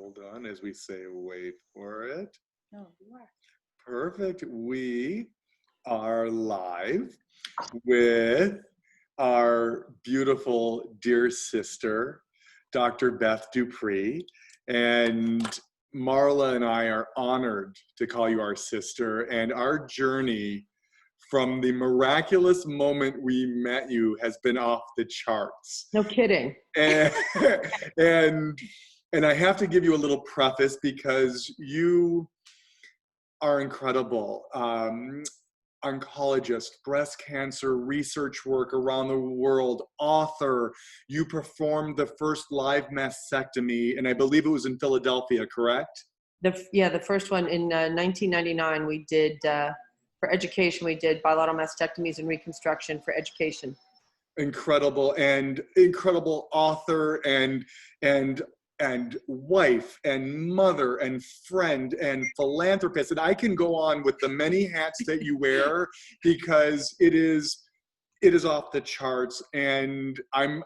Hold on as we say, wait for it. No, you are. Perfect. We are live with our beautiful dear sister, Dr. Beth Dupree. And Marla and I are honored to call you our sister. And our journey from the miraculous moment we met you has been off the charts. No kidding. And, and I have to give you a little preface because you are incredible. Oncologist, breast cancer research work around the world, author. You performed the first live mastectomy, and I believe it was in Philadelphia, correct? The first one in 1999 we did, for education, we did bilateral mastectomies and reconstruction for education. Incredible, and incredible author and wife and mother and friend and philanthropist. And I can go on with the many hats that you wear because it is off the charts. And I'm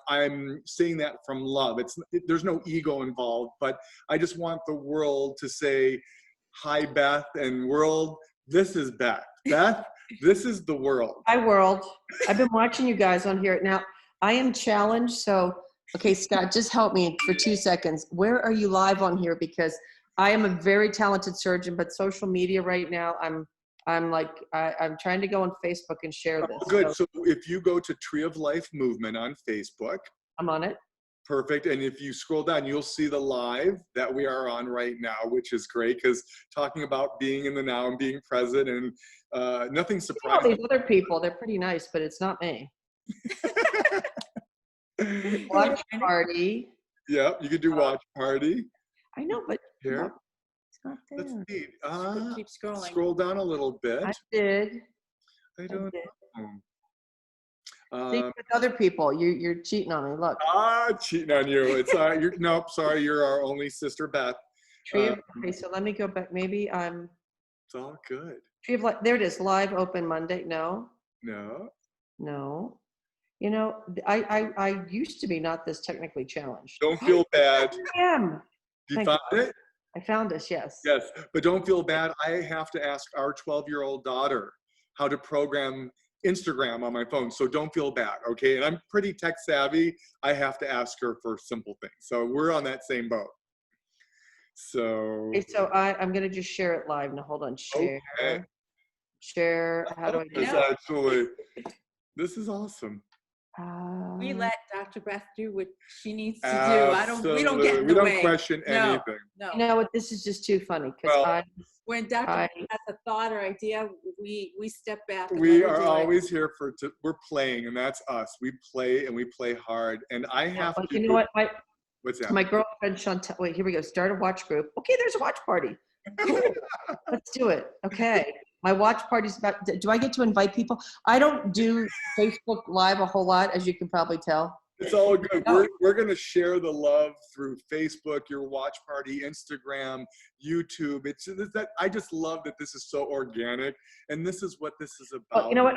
saying that from love. There's no ego involved, but I just want the world to say, hi, Beth, and world, this is Beth. Beth, this is the world. Hi, world. I've been watching you guys on here. Now, I am challenged, so, okay, Scott, just help me for 2 seconds. Where are you live on here? Because I am a very talented surgeon, but social media right now, I'm trying to go on Facebook and share this. Oh, good. So if you go to Tree of Life Movement on Facebook. I'm on it. Perfect. And if you scroll down, you'll see the live that we are on right now, which is great because talking about being in the now and being present and nothing surprising. All these other people, they're pretty nice, but it's not me. Watch party. Yeah, you could do watch party. I know, but here. It's not there. Let's see. Keep scrolling. Scroll down a little bit. I did. I don't know. See, with other people, you're cheating on me. Look. Cheating on you. It's nope. Sorry, you're our only sister, Beth. Okay, so let me go back. Maybe I'm. It's all good. Tree of Life. There it is. Live open Monday. No. No. No. You know, I used to be not this technically challenged. Don't feel bad. I am. You found it? I found this. Yes. Yes, but don't feel bad. I have to ask our 12-year-old daughter how to program Instagram on my phone, so don't feel bad, okay? And I'm pretty tech savvy. I have to ask her for simple things. So we're on that same boat. So. Okay, so I'm gonna just share it live. Now hold on, share. Okay. Share. How do I do that? Actually, this is awesome. We let Dr. Beth do what she needs to Absolutely. do. We don't get in we the don't way. question anything. No. You know what? This is just too funny because When Dr. Beth has a thought or idea, we step back. And We are always here we're playing, and that's us. We play and we play hard. And I have to. You know what? What's that? My girlfriend Chantel. Wait, here we go. Start a watch group. Okay, there's a watch party. Cool. Let's do it. Okay. My watch party's about. Do I get to invite people? I don't do Facebook Live a whole lot, as you can probably tell. It's all good. No. We're going to share the love through Facebook, your watch party, Instagram, YouTube. It's that I just love that this is so organic, and this is what this is about. Well, you know what?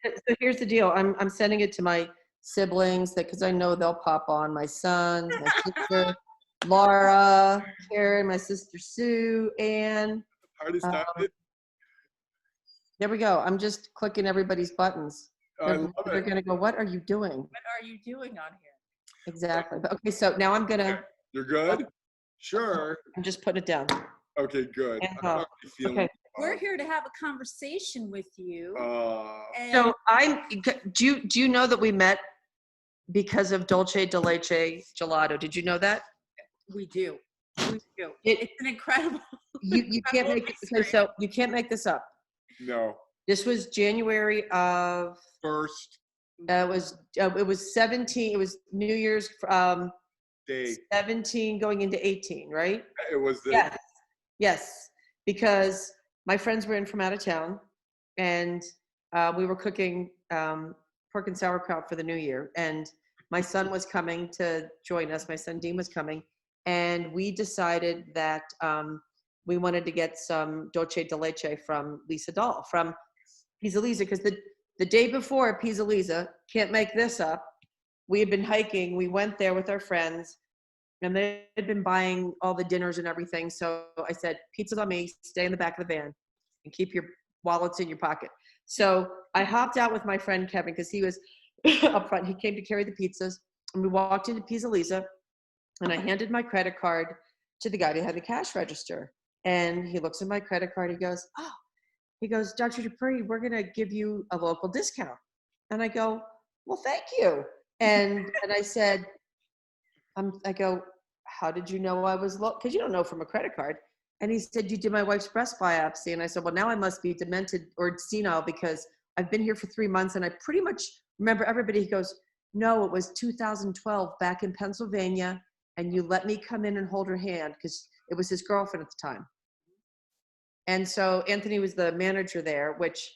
So here's the deal. I'm sending it to my siblings because I know they'll pop on. My sons, my sister Laura, Karen, my sister Sue, Ann. Party started. There we go. I'm just clicking everybody's buttons. I love They're it. going to go, what are you doing? What are you doing on here? Exactly. But okay, so now I'm going to. You're good? Sure. I'm just putting it down. Okay, good. And, I'm already feeling okay. We're here to have a conversation with you. And So do you know that we met because of Dolce de Leche Gelato? Did you know that? we do. We do. It's an incredible. You can't make okay, so you can't make this up. No. This was January of. First It was 17. It was New Year's day. 17 going into 18, right? It was the. Yes. Because my friends were in from out of town, and we were cooking pork and sauerkraut for the New Year, and my son was coming to join us. My son Dean was coming, and we decided that we wanted to get some Dolce de Leche from Lisa Dahl, from Pisa Lisa, because the day before at Pisa Lisa, can't make this up, we had been hiking. We went there with our friends. and they had been buying all the dinners and everything. So I said, pizza's on me, stay in the back of the van and keep your wallets in your pocket. So I hopped out with my friend Kevin because he was up front. He came to carry the pizzas, and we walked into Pizza Lisa, and I handed my credit card to the guy who had the cash register. And he looks at my credit card. He goes, Dr. Dupree, we're going to give you a local discount. And I go, well, thank you. And I said, I go, how did you know I was low? Because you don't know from a credit card. And he said, you did my wife's breast biopsy. And I said, well, now I must be demented or senile because I've been here for 3 months and I pretty much remember everybody. He goes, no, it was 2012 back in Pennsylvania. And you let me come in and hold her hand because it was his girlfriend at the time. And so Anthony was the manager there, which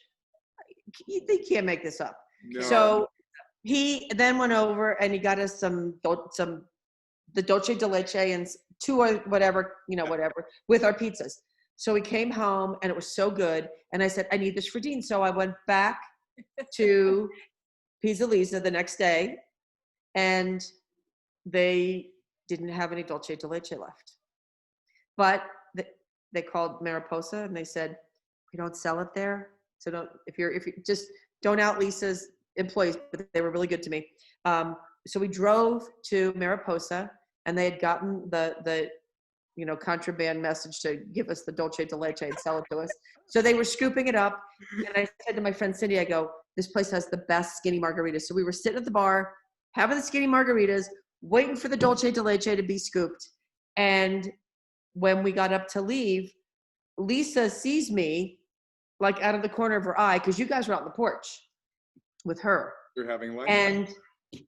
they can't make this up. No. So he then went over and he got us the dolce de leche and 2 or whatever, whatever, with our pizzas. So we came home and it was so good. And I said, I need this for Dean. So I went back to Pizza Lisa the next day and they didn't have any dolce de leche left. But they called Mariposa and they said, we don't sell it there. So if you just don't out Lisa's employees, but they were really good to me. So we drove to Mariposa and they had gotten the contraband message to give us the dolce de leche and sell it to us. So they were scooping it up. And I said to my friend Cindy, I go, this place has the best skinny margaritas. So we were sitting at the bar, having the skinny margaritas, waiting for the dolce de leche to be scooped. And when we got up to leave, Lisa sees me like out of the corner of her eye, because you guys were out on the porch with her. You're having lunch?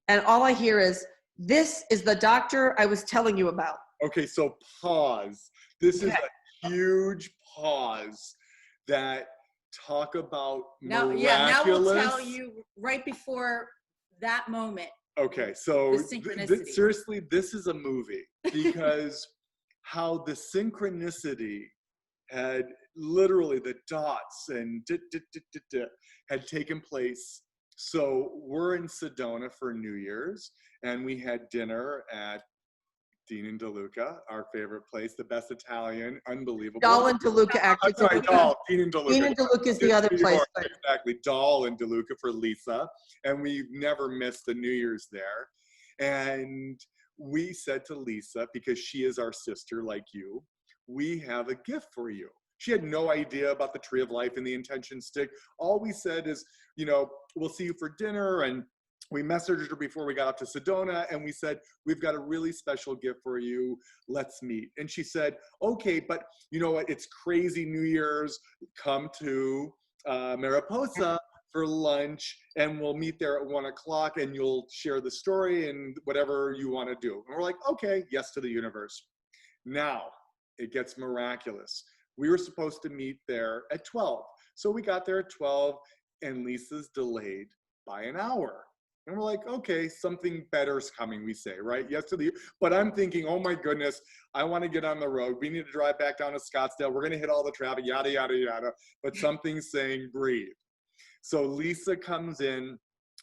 And all I hear is, this is the doctor I was telling you about. Okay, so pause. This is a huge pause that talk about miraculous. Now we'll tell you right before that moment. Okay, so The synchronicity. Seriously, this is a movie because how the synchronicity had literally the dots and had taken place. So we're in Sedona for New Year's and we had dinner at Dean and DeLuca, our favorite place, the best Italian, unbelievable. Dahl and DeLuca, actually. I'm sorry, Dahl, Dean and DeLuca. Dean and DeLuca is the other place. Exactly, Dahl and DeLuca for Lisa. And we've never missed the New Year's there. And we said to Lisa, because she is our sister like you, we have a gift for you. She had no idea about the Tree of Life and the intention stick. All we said is, we'll see you for dinner. And we messaged her before we got up to Sedona and we said, we've got a really special gift for you. Let's meet. And she said, okay, but you know what? It's crazy New Year's. Come to Mariposa for lunch and we'll meet there at 1 o'clock and you'll share the story and whatever you want to do. And we're like, okay, yes to the universe. Now it gets miraculous. We were supposed to meet there at 12. So we got there at 12 and Lisa's delayed by an hour. And we're like, okay, something better's coming, we say, right? Yes to the, but I'm thinking, oh my goodness, I want to get on the road. We need to drive back down to Scottsdale. We're going to hit all the traffic, yada, yada, yada. But something's saying breathe. So Lisa comes in.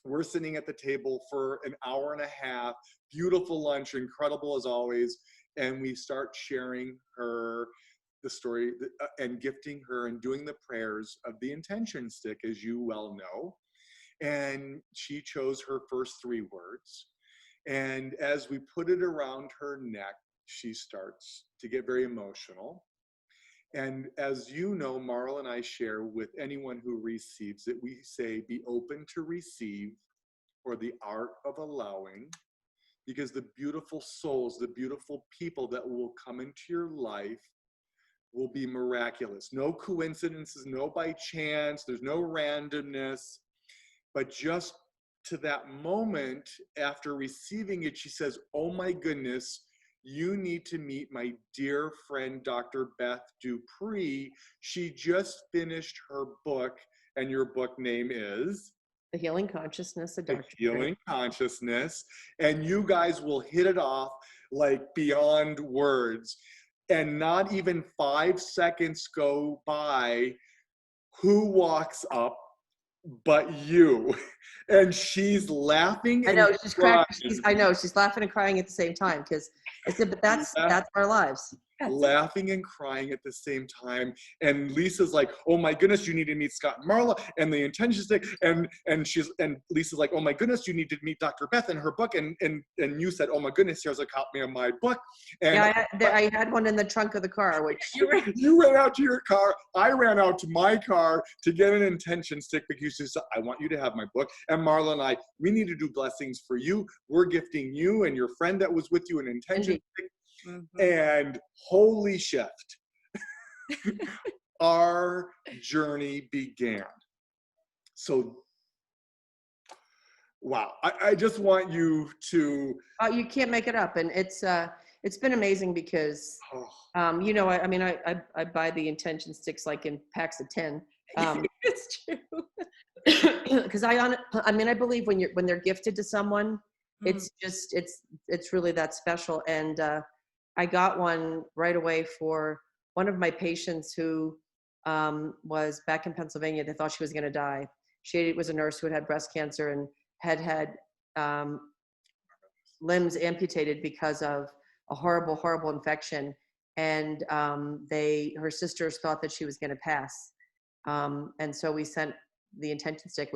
We're sitting at the table for an hour and a half. Beautiful lunch, incredible as always. And we start sharing her the story and gifting her and doing the prayers of the intention stick, as you well know. And she chose her first 3 words. And as we put it around her neck, she starts to get very emotional. And as you know, Marla and I share with anyone who receives it, we say, be open to receive, or the art of allowing, because the beautiful souls, the beautiful people that will come into your life will be miraculous. No coincidences, no by chance, there's no randomness. But just to that moment after receiving it, she says, oh my goodness, you need to meet my dear friend, Dr. Beth Dupree. She just finished her book, and your book name is? The Healing Consciousness of Dr. The Healing Consciousness. And you guys will hit it off like beyond words. And not even 5 seconds go by, who walks up but you? And she's laughing. I know, she's cracking. I know, she's laughing and crying at the same time because I said, but that's our lives. Laughing and crying at the same time. And Lisa's like, oh my goodness, you need to meet Scott and Marla and the intention stick. And Lisa's like, oh my goodness, you need to meet Dr. Beth and her book. And you said, oh my goodness, here's a copy of my book. And I had one in the trunk of the car, which you ran out to your car. I ran out to my car to get an intention stick because you said, I want you to have my book. And Marla and I, we need to do blessings for you. We're gifting you and your friend that was with you an intention stick. Mm-hmm. And holy shift, our journey began. So, wow, I just want you to. You can't make it up, and it's been amazing because, you know, I buy the intention sticks like in packs of 10. It's true. Because I believe when they're gifted to someone, it's just it's really that special. And I got one right away for one of my patients who was back in Pennsylvania. They thought she was going to die. She was a nurse who had breast cancer and had limbs amputated because of a horrible, horrible infection. And her sisters thought that she was going to pass. And so we sent the intention stick.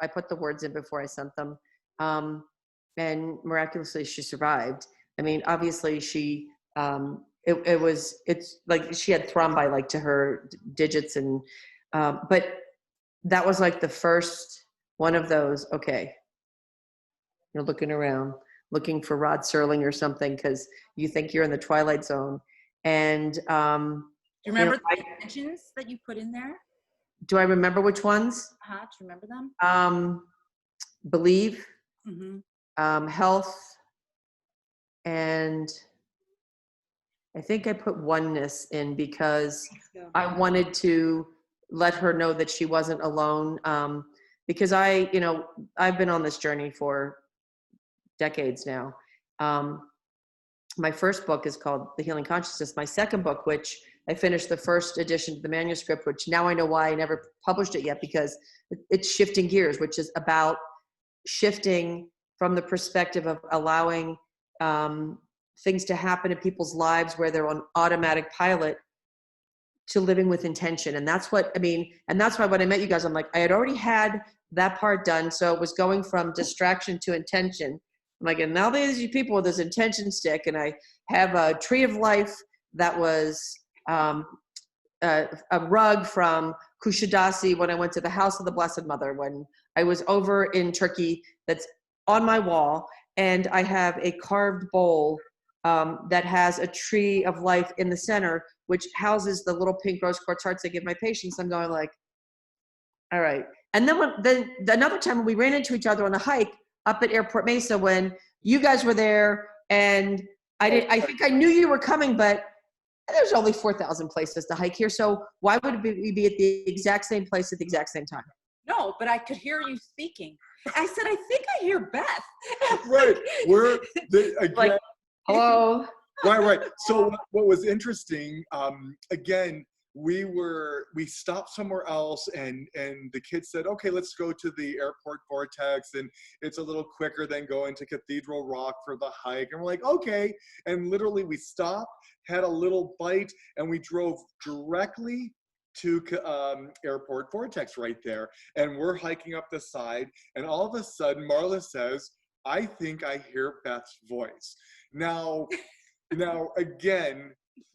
I put the words in before I sent them. And miraculously she survived. I mean, obviously she, it's like she had thrombi like to her digits and, but that was like the first one of those, okay, you're looking around, looking for Rod Serling or something, because you think you're in the Twilight Zone. And, do you remember the intentions that you put in there? Do I remember which ones? Do you remember them? Believe, health, and I think I put oneness in because I wanted to let her know that she wasn't alone. Because I've been on this journey for decades now. My first book is called The Healing Consciousness. My second book, which I finished the first edition of the manuscript, which now I know why I never published it yet, because it's Shifting Gears, which is about shifting from the perspective of allowing things to happen in people's lives where they're on automatic pilot to living with intention. And that's what, and that's why when I met you guys, I'm like, I had already had that part done. So it was going from distraction to intention. I'm like, and now there's these people with this intention stick, and I have a tree of life that was a rug from Kushadasi when I went to the House of the Blessed Mother, when I was over in Turkey, that's on my wall. And I have a carved bowl that has a tree of life in the center, which houses the little pink rose quartz hearts I give my patients. I'm going like, all right. And then another time when we ran into each other on a hike up at Airport Mesa when you guys were there, and I think I knew you were coming, but there's only 4,000 places to hike here. So why would we be at the exact same place at the exact same time? No, but I could hear you speaking. I said, I think I hear Beth. Right. Again. Like, hello. Right. So what was interesting, again, we stopped somewhere else, and the kids said, okay, let's go to the airport vortex, and it's a little quicker than going to Cathedral Rock for the hike. And we're like, okay. And literally we stopped, had a little bite, and we drove directly to airport vortex right there. And we're hiking up the side, and all of a sudden Marla says, I think I hear Beth's voice. Now again,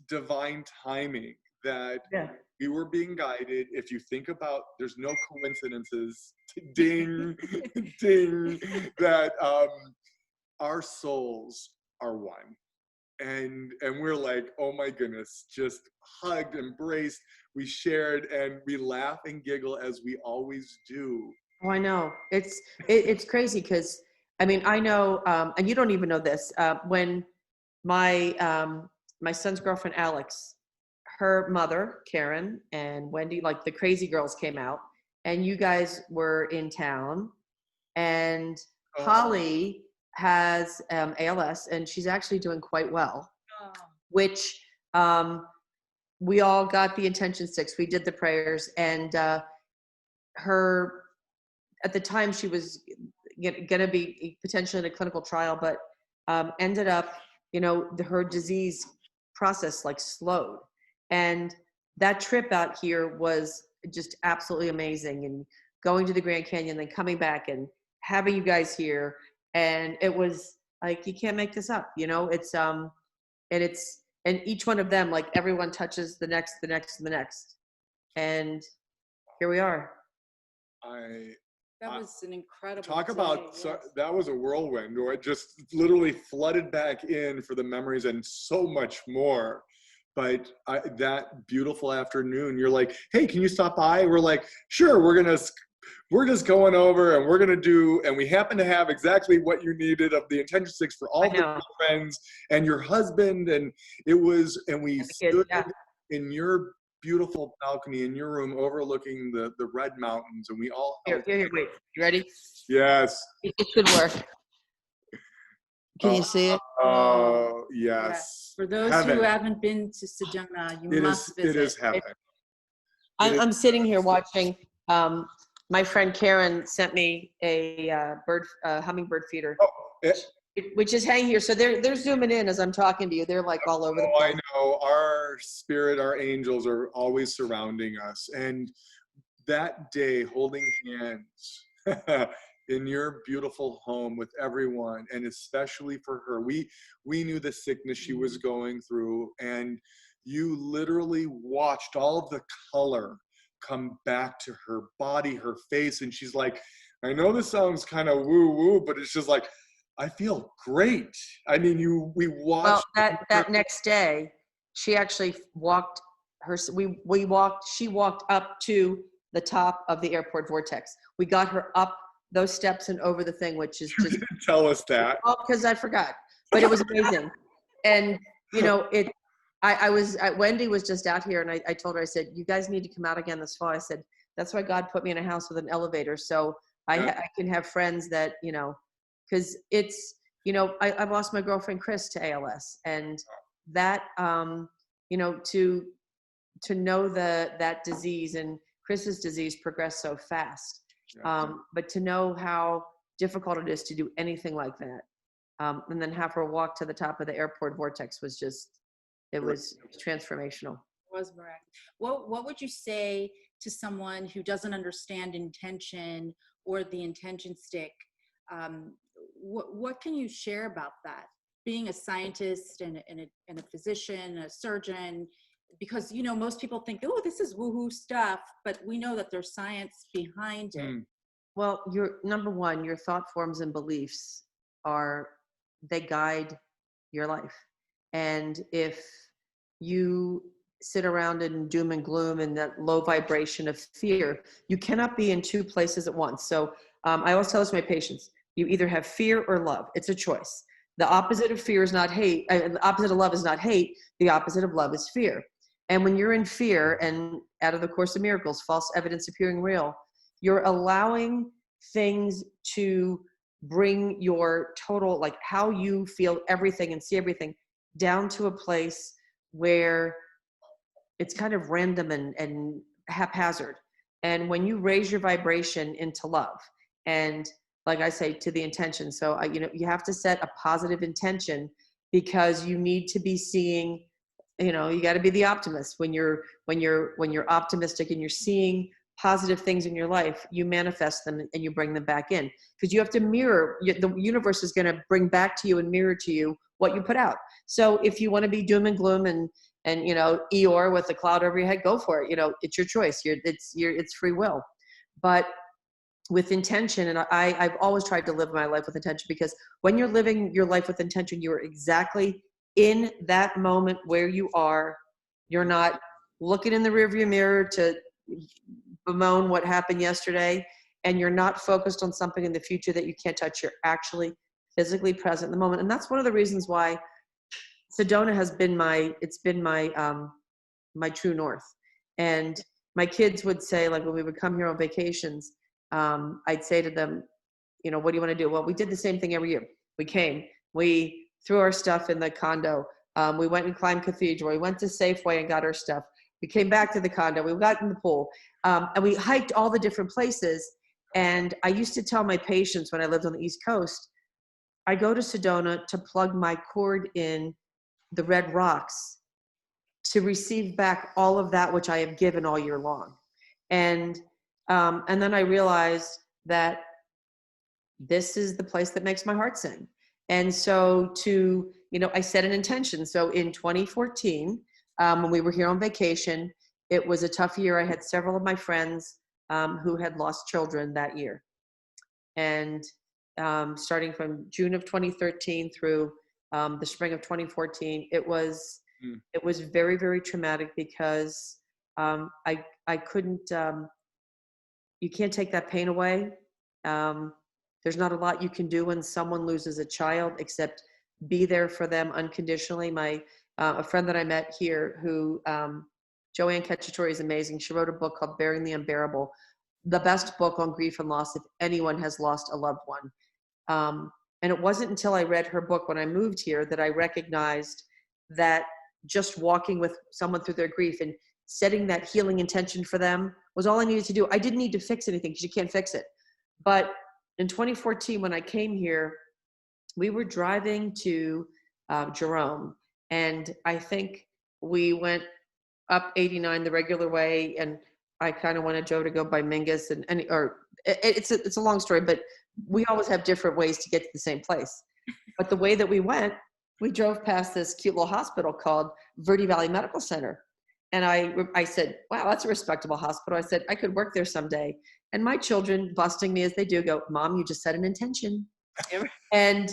divine timing, that we were being guided. If you think about, there's no coincidences, ding, ding, that our souls are one. And we're like, oh my goodness, just hugged, embraced, we shared, and we laugh and giggle as we always do. Oh, I know. It's crazy because, I know, and you don't even know this, when my son's girlfriend, Alex, her mother, Karen, and Wendy, like the crazy girls came out, and you guys were in town, and Holly has ALS, and she's actually doing quite well, which we all got the intention sticks. We did the prayers, and her, at the time, she was going to be potentially in a clinical trial, but ended up her disease process like slowed. And that trip out here was just absolutely amazing. And going to the Grand Canyon, then coming back and having you guys here. And it was like, you can't make this up, and each one of them, like everyone touches the next, the next, and the next. And here we are. That was an incredible Talk day, about, yes. so that was a whirlwind where it just literally flooded back in for the memories and so much more. But that beautiful afternoon, you're like, hey, can you stop by? We're like, sure, we're just going over and we're going to do, and we happen to have exactly what you needed of the intention sticks for all the friends and your husband. And we stood in your beautiful balcony in your room overlooking the Red Mountains, and we all Here, wait, you ready? Yes. It should work. Can you see it? Oh, yes. For those Heaven. who haven't been to Sedona, you must visit. It is heaven. I'm sitting here watching. My friend Karen sent me a hummingbird feeder, which is hanging here. So they're zooming in as I'm talking to you. They're like all over the place. I know. Our spirit, our angels are always surrounding us. And that day, holding hands in your beautiful home with everyone, and especially for her, we knew the sickness she was going through, and you literally watched all of the color come back to her body, her face, and she's like, I know this sounds kind of woo-woo, but it's just like, I feel great. I mean, we watched. Well, that next day, she actually walked she walked up to the top of the airport vortex. We got her up those steps and over the thing, which is just. You didn't tell us that. Well, because I forgot, but it was amazing. And, Wendy was just out here, and I told her, I said, you guys need to come out again this fall. I said, that's why God put me in a house with an elevator. So I can have friends that, because it's, I've lost my girlfriend, Chris, to ALS, and that, to know that disease, and Chris's disease progressed so fast. But to know how difficult it is to do anything like that. And then have her walk to the top of the airport vortex was just, it was transformational. It was miraculous. What would you say to someone who doesn't understand intention or the intention stick? What can you share about that? Being a scientist and a physician, a surgeon, because, most people think, oh, this is woohoo stuff, but we know that there's science behind it. Well, number one, your thought forms and beliefs they guide your life. And if you sit around in doom and gloom and that low vibration of fear, you cannot be in two places at once. So I always tell this to my patients, you either have fear or love. It's a choice. The opposite of fear is not hate. The opposite of love is not hate. The opposite of love is fear. And when you're in fear, and out of the Course of Miracles, false evidence appearing real, you're allowing things to bring your total, like how you feel everything and see everything, down to a place where it's kind of random and haphazard. And when you raise your vibration into love, and like I say, to the intention, so you have to set a positive intention, because you need to be seeing, you got to be the optimist. When you're optimistic and you're seeing positive things in your life, you manifest them and you bring them back in, because you have to mirror. The universe is going to bring back to you and mirror to you what you put out. So if you want to be doom and gloom and Eeyore with a cloud over your head, go for it. It's your choice. It's free will. But with intention, and I've always tried to live my life with intention, because when you're living your life with intention, you are exactly in that moment where you are. You're not looking in the rearview mirror to bemoan what happened yesterday, and you're not focused on something in the future that you can't touch. You're actually physically present in the moment. And that's one of the reasons why Sedona has been my true north. And my kids would say, like, when we would come here on vacations, I'd say to them, what do you want to do? Well, we did the same thing every year. We came, we threw our stuff in the condo. We went and climbed Cathedral. We went to Safeway and got our stuff. We came back to the condo. We got in the pool. And we hiked all the different places. And I used to tell my patients when I lived on the East Coast, I go to Sedona to plug my cord in the red rocks to receive back all of that which I have given all year long. And then I realized that this is the place that makes my heart sing. And so I set an intention. So in 2014, when we were here on vacation, it was a tough year. I had several of my friends who had lost children that year. And starting from June of 2013 through the spring of 2014, it was very, very traumatic because I couldn't, you can't take that pain away. There's not a lot you can do when someone loses a child except be there for them unconditionally. A friend that I met here who, Joanne Cacciatore, is amazing. She wrote a book called Bearing the Unbearable, the best book on grief and loss if anyone has lost a loved one. And it wasn't until I read her book when I moved here that I recognized that just walking with someone through their grief and setting that healing intention for them was all I needed to do. I didn't need to fix anything because you can't fix it. But in 2014, when I came here, we were driving to Jerome, and I think we went up 89 the regular way, and I kind of wanted Joe to go by Mingus, it's a long story, but we always have different ways to get to the same place. But the way that we went, we drove past this cute little hospital called Verde Valley Medical Center. And I said, wow, that's a respectable hospital. I said, I could work there someday. And my children, busting me as they do, go, Mom, you just set an intention. And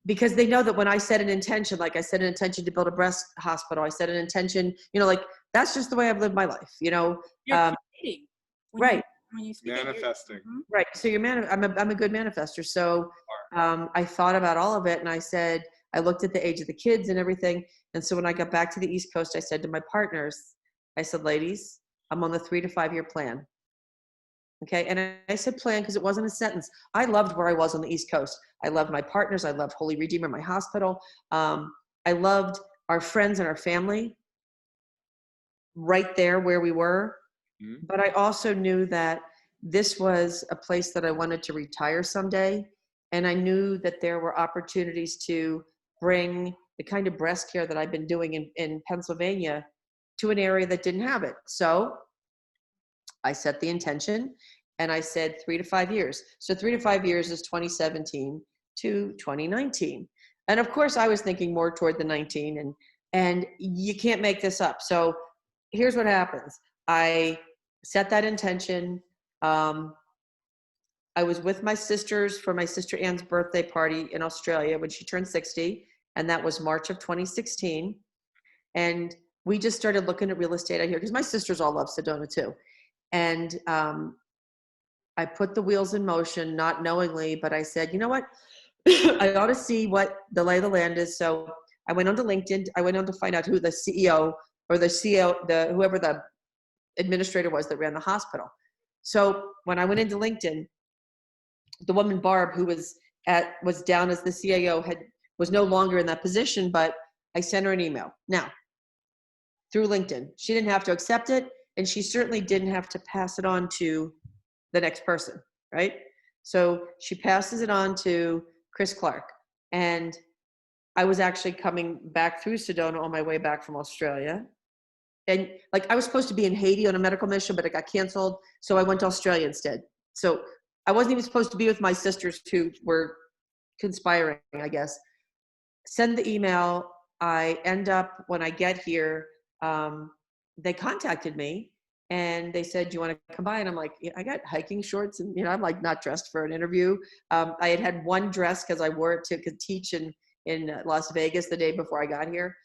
because they know that when I set an intention, like I set an intention to build a breast hospital, I set an intention, like that's just the way I've lived my life, You're creating. Right. When you speak Manifesting. Right. So I'm a good manifester. So I thought about all of it, and I said, I looked at the age of the kids and everything. And so when I got back to the East Coast, I said to my partners, I said, ladies, I'm on the 3 to 5 year plan. Okay. And I said plan because it wasn't a sentence. I loved where I was on the East Coast. I loved my partners. I loved Holy Redeemer, my hospital. I loved our friends and our family right there where we were. Mm-hmm. But I also knew that this was a place that I wanted to retire someday. And I knew that there were opportunities to bring the kind of breast care that I've been doing in Pennsylvania to an area that didn't have it. So I set the intention and I said 3 to 5 years. So 3 to 5 years is 2017 to 2019. And of course I was thinking more toward the 19 and you can't make this up. So here's what happens. I set that intention. I was with my sisters for my sister Anne's birthday party in Australia when she turned 60. And that was March of 2016. And we just started looking at real estate out here because my sisters all love Sedona too. And I put the wheels in motion, not knowingly, but I said, you know what? I ought to see what the lay of the land is. So I went onto LinkedIn. I went on to find out who the CEO or the CEO, whoever the administrator was that ran the hospital. So when I went into LinkedIn, the woman Barb, who was down as the CIO, was no longer in that position, but I sent her an email. Now, through LinkedIn, she didn't have to accept it, and she certainly didn't have to pass it on to the next person, right? So she passes it on to Chris Clark, and I was actually coming back through Sedona on my way back from Australia. And I was supposed to be in Haiti on a medical mission, but it got canceled. So I went to Australia instead. So I wasn't even supposed to be with my sisters who were conspiring, I guess. Send the email. I end up, when I get here, they contacted me and they said, do you want to come by? And I'm like, yeah, I got hiking shorts and, I'm not dressed for an interview. I had one dress because I wore it to teach in Las Vegas the day before I got here.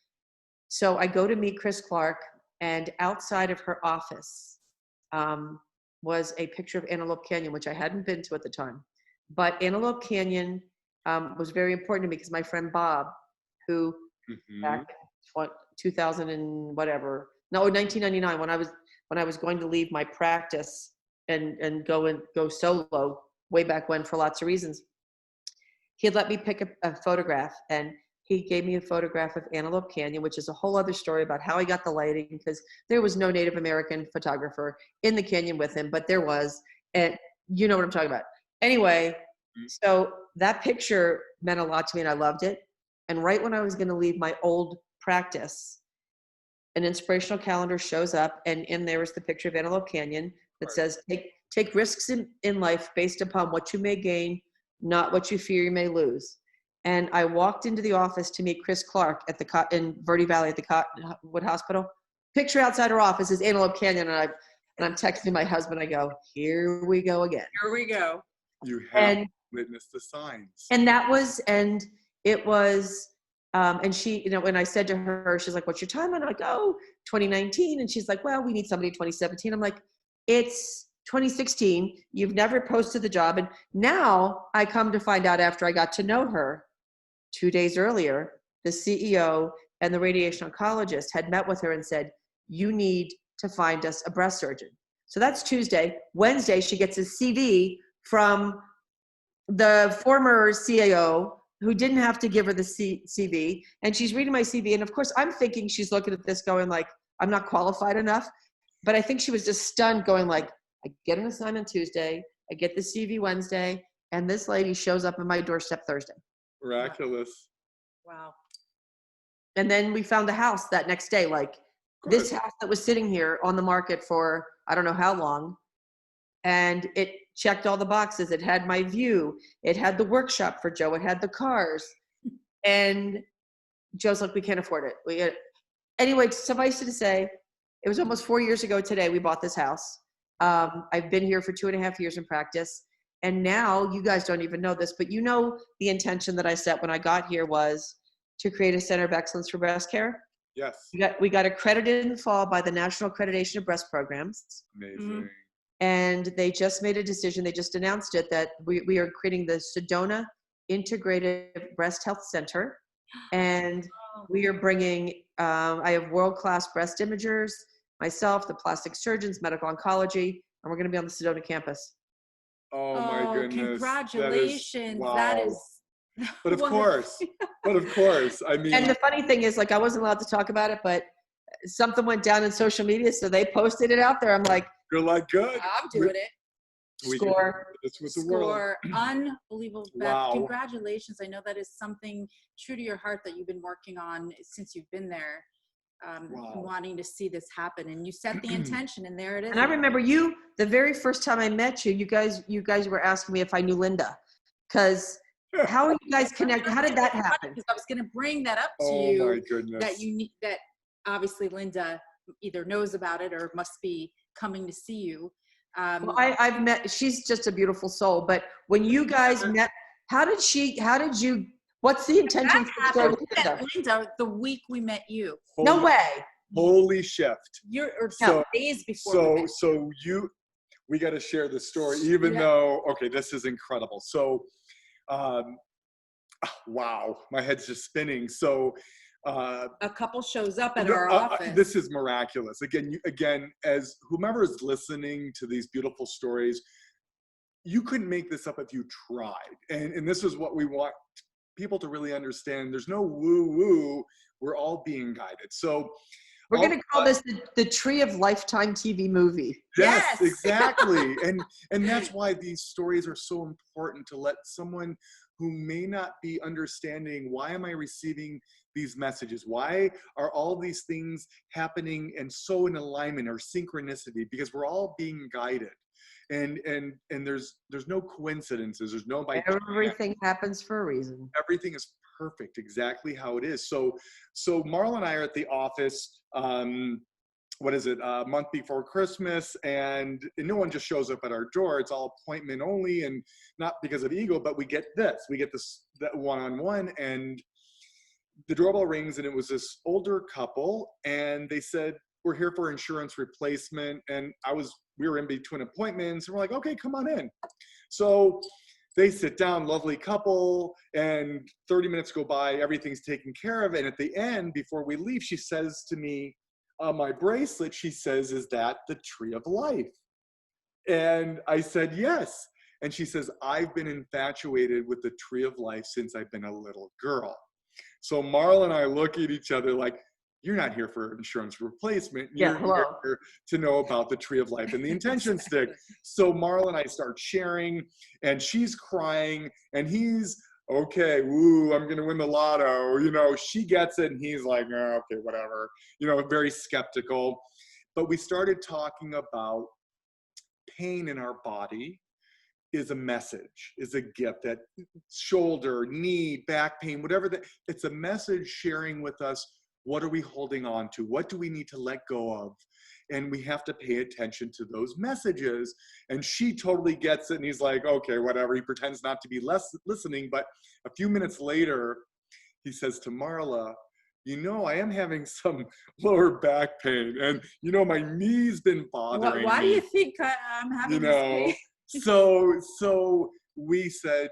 So I go to meet Chris Clark, and outside of her office was a picture of Antelope Canyon, which I hadn't been to at the time. But Antelope Canyon was very important to me because my friend Bob, who back in 2000 and whatever, 1999, when I was going to leave my practice and go solo way back when for lots of reasons, he had let me pick a photograph, and he gave me a photograph of Antelope Canyon, which is a whole other story about how he got the lighting, because there was no Native American photographer in the canyon with him, but there was, and you know what I'm talking about. Anyway, so that picture meant a lot to me and I loved it. And right when I was going to leave my old practice, an inspirational calendar shows up, and in there is the picture of Antelope Canyon that says, take risks in life based upon what you may gain, not what you fear you may lose. And I walked into the office to meet Chris Clark at in Verde Valley at the Cottonwood Hospital. Picture outside her office is Antelope Canyon, and I'm texting my husband. I go, here we go again. Here we go. You have witnessed the signs. And it was, and she, when I said to her, she's like, what's your time? And I'm like, 2019. And she's like, well, we need somebody in 2017. I'm like, it's 2016. You've never posted the job. And now I come to find out, after I got to know her 2 days earlier, the CEO and the radiation oncologist had met with her and said, you need to find us a breast surgeon. So that's Tuesday. Wednesday, she gets a CV from the former CAO, who didn't have to give her the CV. And she's reading my CV. And of course, I'm thinking she's looking at this going like, I'm not qualified enough. But I think she was just stunned, going like, I get an assignment Tuesday, I get the CV Wednesday, and this lady shows up at my doorstep Thursday. Miraculous. Wow. And then we found a house that next day, like this house that was sitting here on the market for I don't know how long. And it checked all the boxes. It had my view. It had the workshop for Joe. It had the cars. And Joe's like, we can't afford it. Anyway, suffice it to say, it was almost 4 years ago today we bought this house. I've been here for 2.5 years in practice. And now you guys don't even know this, but you know the intention that I set when I got here was to create a center of excellence for breast care. Yes. We got accredited in the fall by the National Accreditation of Breast Programs. Amazing. And they just made a decision. They just announced it that we are creating the Sedona Integrative Breast Health Center. And we are bringing, I have world-class breast imagers, myself, the plastic surgeons, medical oncology, and we're going to be on the Sedona campus. Oh my goodness. Congratulations. That is, That is but of course, I mean. And the funny thing is, like, I wasn't allowed to talk about it, but something went down in social media, so they posted it out there. I'm like, you're like, good. I'm doing it. Score. It's with the world. Score. Unbelievable. Beth, Wow. congratulations. I know that is something true to your heart that you've been working on since you've been there, wanting to see this happen. And you set the intention, and there it is. And I remember the very first time I met you, you guys were asking me if I knew Linda. Because how are you guys connected? How did that happen? Because I was going to bring that up to Oh you. my goodness. That obviously Linda either knows about it or must be coming to see you. Well, I've met, she's just a beautiful soul, but when you guys met, what's the intention for starting Linda? Linda, the week we met you. No way. Holy shift. Days before. We got to share this story, even though, okay, this is incredible. So, wow, my head's just spinning. So, a couple shows up at our office. This is miraculous. Again, as whomever is listening to these beautiful stories, you couldn't make this up if you tried. And this is what we want people to really understand. There's no woo-woo. We're all being guided. So we're going to call this the Tree of Lifetime TV movie. Yes, exactly. And that's why these stories are so important, to let someone who may not be understanding, why am I receiving these messages? Why are all these things happening and so in alignment or synchronicity? Because we're all being guided. And there's no coincidences. There's no by everything happens for a reason. Everything is perfect, exactly how it is. So Marla and I are at the office, a month before Christmas, and no one just shows up at our door. It's all appointment only, and not because of ego, but we get that one-on-one, and the doorbell rings, and it was this older couple, and they said, we're here for insurance replacement. And we were in between appointments, and we're like, okay, come on in. So they sit down, lovely couple, and 30 minutes go by, everything's taken care of. And at the end, before we leave, she says to me, my bracelet, she says, is that the Tree of Life? And I said, yes. And she says, I've been infatuated with the Tree of Life since I've been a little girl. So Marla and I look at each other like, you're not here for insurance replacement. Yeah, You're hello. here to know about the tree of life and the intention stick. So Marla and I start sharing, and she's crying, and he's, okay, woo, I'm going to win the lotto. You know, she gets it, and he's like, oh, okay, whatever. You know, very skeptical. But we started talking about pain in our body is a message, is a gift. That shoulder, knee, back pain, whatever that, it's a message sharing with us, what are we holding on to? What do we need to let go of? And we have to pay attention to those messages. And she totally gets it. And he's like, okay, whatever. He pretends not to be listening. But a few minutes later, he says to Marla, you know, I am having some lower back pain. And, you know, my knee's been bothering me. Why do you think I'm having this pain? So we said,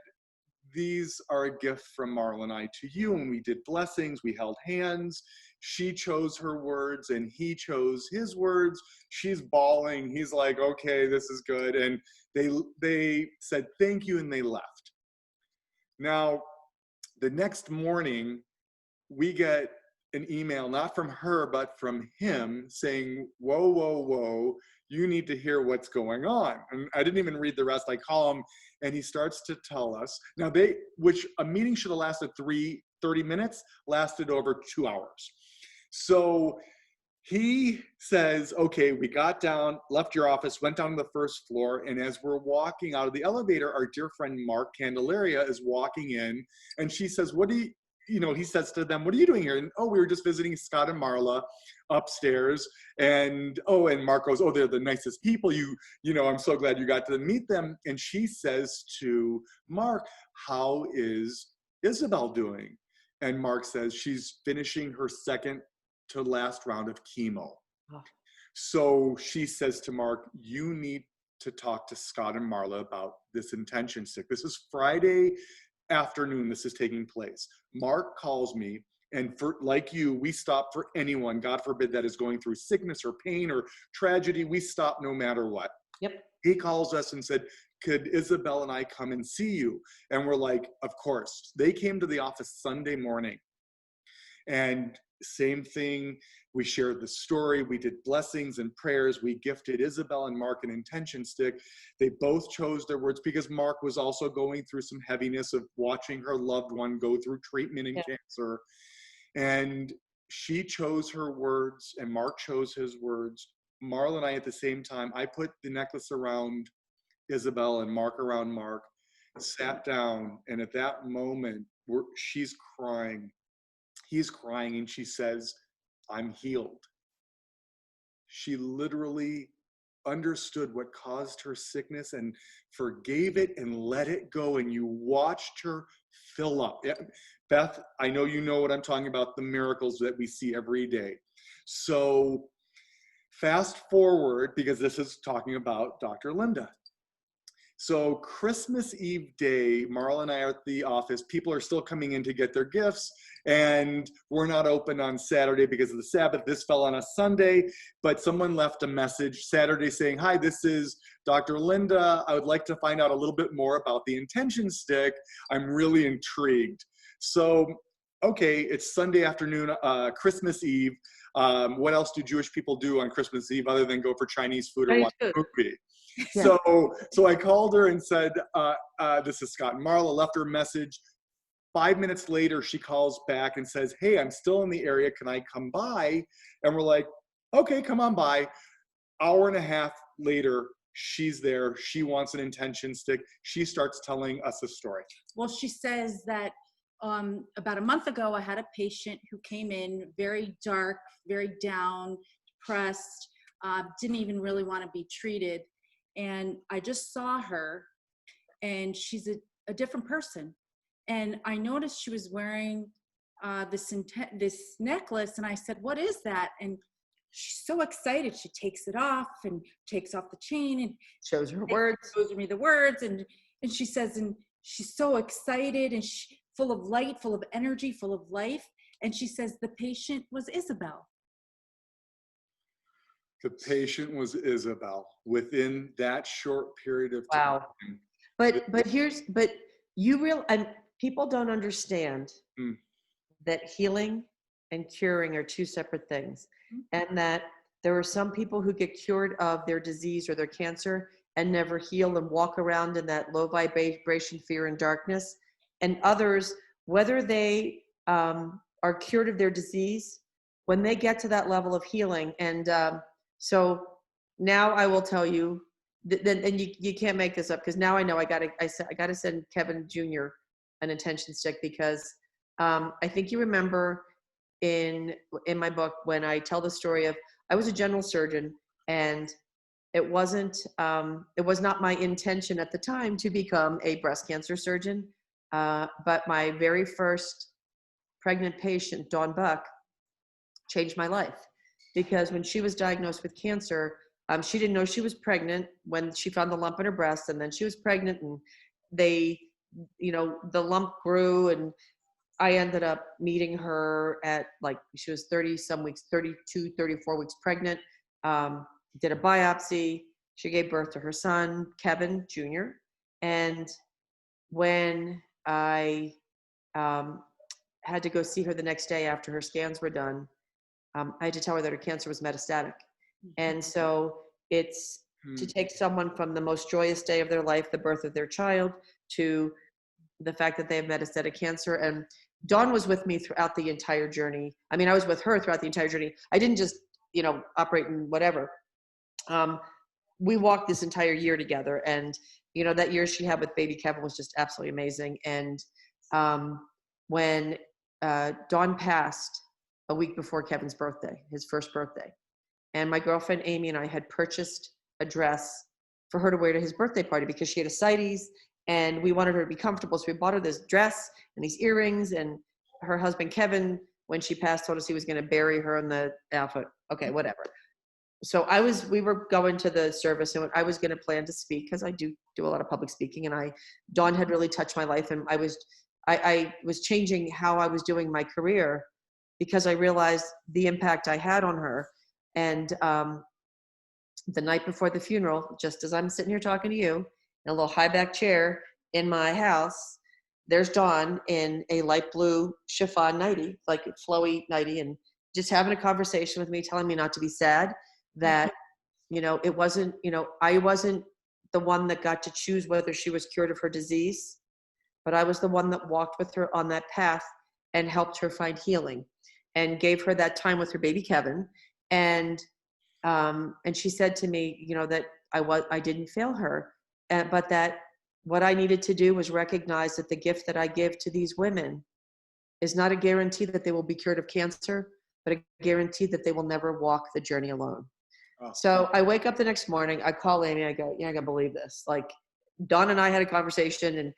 these are a gift from Marla and I to you. And we did blessings, we held hands. She chose her words and he chose his words. She's bawling. He's like, okay, this is good. And they said thank you and they left. Now, the next morning, we get an email, not from her, but from him saying, whoa, whoa, whoa, you need to hear what's going on. And I didn't even read the rest. I call him and he starts to tell us. Now which a meeting should have lasted 30 minutes, lasted over 2 hours. So he says, okay, we got down, left your office, went down to the first floor. And as we're walking out of the elevator, our dear friend, Mark Candelaria, is walking in and she says, he says to them, what are you doing here? And, we were just visiting Scott and Marla upstairs. And, and Mark goes, they're the nicest people. I'm so glad you got to meet them. And she says to Mark, how is Isabel doing? And Mark says, she's finishing her second to last round of chemo. Oh. So she says to Mark, you need to talk to Scott and Marla about this intention stick. This is Friday afternoon this is taking place. Mark calls me, and like you, we stop for anyone, God forbid, that is going through sickness or pain or tragedy. We stop no matter what. Yep. He calls us and said, could Isabel and I come and see you? And we're like, of course. They came to the office Sunday morning. And same thing, we shared the story, we did blessings and prayers, we gifted Isabel and Mark an intention stick. They both chose their words because Mark was also going through some heaviness of watching her loved one go through treatment and cancer. And she chose her words and Mark chose his words. Marla and I at the same time, I put the necklace around Isabel and Mark around Mark, sat down, and at that moment, she's crying. He's crying and she says, I'm healed. She literally understood what caused her sickness and forgave it and let it go. And you watched her fill up. Yeah. Beth, I know you know what I'm talking about, the miracles that we see every day. So fast forward, because this is talking about Dr. Linda. So Christmas Eve day, Marla and I are at the office. People are still coming in to get their gifts, and we're not open on Saturday because of the Sabbath. This fell on a Sunday, but someone left a message Saturday saying, hi, this is Dr. Linda. I would like to find out a little bit more about the intention stick. I'm really intrigued. So, okay, it's Sunday afternoon, Christmas Eve. What else do Jewish people do on Christmas Eve other than go for Chinese food or watch a movie? Yeah. So I called her and said, this is Scott and Marla, left her a message. 5 minutes later, she calls back and says, hey, I'm still in the area. Can I come by? And we're like, okay, come on by. Hour and a half later, she's there. She wants an intention stick. She starts telling us a story. Well, she says that about a month ago, I had a patient who came in very dark, very down, depressed, didn't even really want to be treated. And I just saw her, and she's a different person. And I noticed she was wearing this necklace, and I said, what is that? And she's so excited. She takes it off and takes off the chain and shows her words. Shows me the words, and she says, and she's so excited and full of light, full of energy, full of life. And she says the patient was Isabel. The patient was Isabel within that short period of time. Wow. But and people don't understand that healing and curing are two separate things. And that there are some people who get cured of their disease or their cancer and never heal and walk around in that low vibration, fear, and darkness. And others, whether they are cured of their disease, when they get to that level of healing. And so now I will tell you, and you can't make this up, because now I know I gotta send Kevin Jr. an attention stick, because I think you remember in my book when I tell the story of, I was a general surgeon, and it was not my intention at the time to become a breast cancer surgeon. But my very first pregnant patient, Dawn Buck, changed my life, because when she was diagnosed with cancer, she didn't know she was pregnant when she found the lump in her breast, and then she was pregnant, and the lump grew, and I ended up meeting her at, like, she was 30 some weeks, 32, 34 weeks pregnant, did a biopsy. She gave birth to her son, Kevin Jr. And when I had to go see her the next day after her scans were done, I had to tell her that her cancer was metastatic. And so it's to take someone from the most joyous day of their life, the birth of their child, to the fact that they have metastatic cancer. And Dawn was with me throughout the entire journey. I mean, I was with her throughout the entire journey. I didn't just, operate in whatever. We walked this entire year together. And, that year she had with baby Kevin was just absolutely amazing. And when Dawn passed a week before Kevin's birthday, his first birthday, and my girlfriend Amy and I had purchased a dress for her to wear to his birthday party, because she had ascites and we wanted her to be comfortable. So we bought her this dress and these earrings, and her husband Kevin, when she passed, told us he was going to bury her in the outfit. Okay, whatever. So we were going to the service, and I was going to plan to speak, because I do a lot of public speaking, and Dawn had really touched my life, and I was changing how I was doing my career, because I realized the impact I had on her. And the night before the funeral, just as I'm sitting here talking to you in a little high back chair in my house, there's Dawn in a light blue chiffon nightie, like a flowy nightie, and just having a conversation with me, telling me not to be sad, that, it wasn't, I wasn't the one that got to choose whether she was cured of her disease, but I was the one that walked with her on that path and helped her find healing, and gave her that time with her baby Kevin. And she said to me, that I didn't fail her, but that what I needed to do was recognize that the gift that I give to these women is not a guarantee that they will be cured of cancer, but a guarantee that they will never walk the journey alone. Oh. So I wake up the next morning, I call Amy, I go, I gotta believe this. Like, Dawn and I had a conversation, and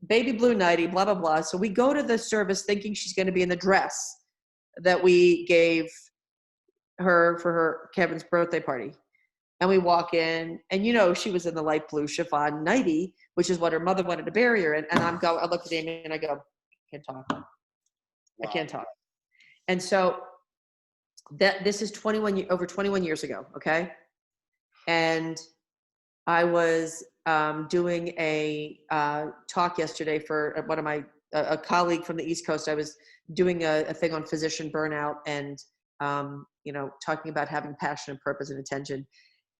baby blue nightie, blah, blah, blah. So we go to the service thinking she's going to be in the dress that we gave her for her Kevin's birthday party. And we walk in, and she was in the light blue chiffon nightie, which is what her mother wanted to bury her in. And I look at Amy and I go, I can't talk. Wow. I can't talk. And so this is over 21 years ago. Okay. And I was doing a talk yesterday for one of a colleague from the East Coast. I was doing a thing on physician burnout, and talking about having passion and purpose and attention.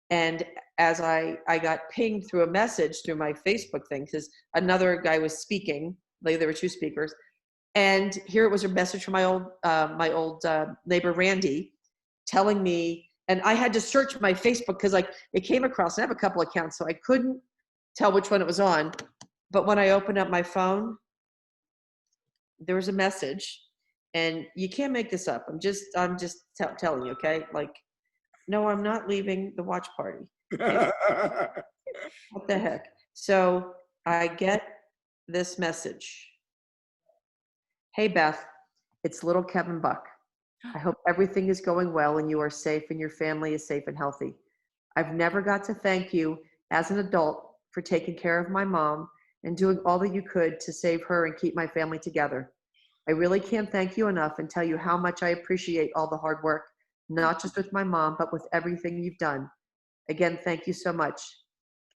And as I got pinged through a message through my Facebook thing, because another guy was speaking, like there were two speakers, and here it was a message from my old neighbor Randy, telling me, and I had to search my Facebook, because it came across, I have a couple accounts, so I couldn't tell which one it was on. But when I opened up my phone, there was a message, and you can't make this up. I'm just telling you, okay? Like, no, I'm not leaving the watch party. What the heck? So I get this message. Hey, Beth, it's little Kevin Buck. I hope everything is going well and you are safe and your family is safe and healthy. I've never got to thank you as an adult for taking care of my mom and doing all that you could to save her and keep my family together. I really can't thank you enough and tell you how much I appreciate all the hard work, not just with my mom, but with everything you've done. Again, thank you so much,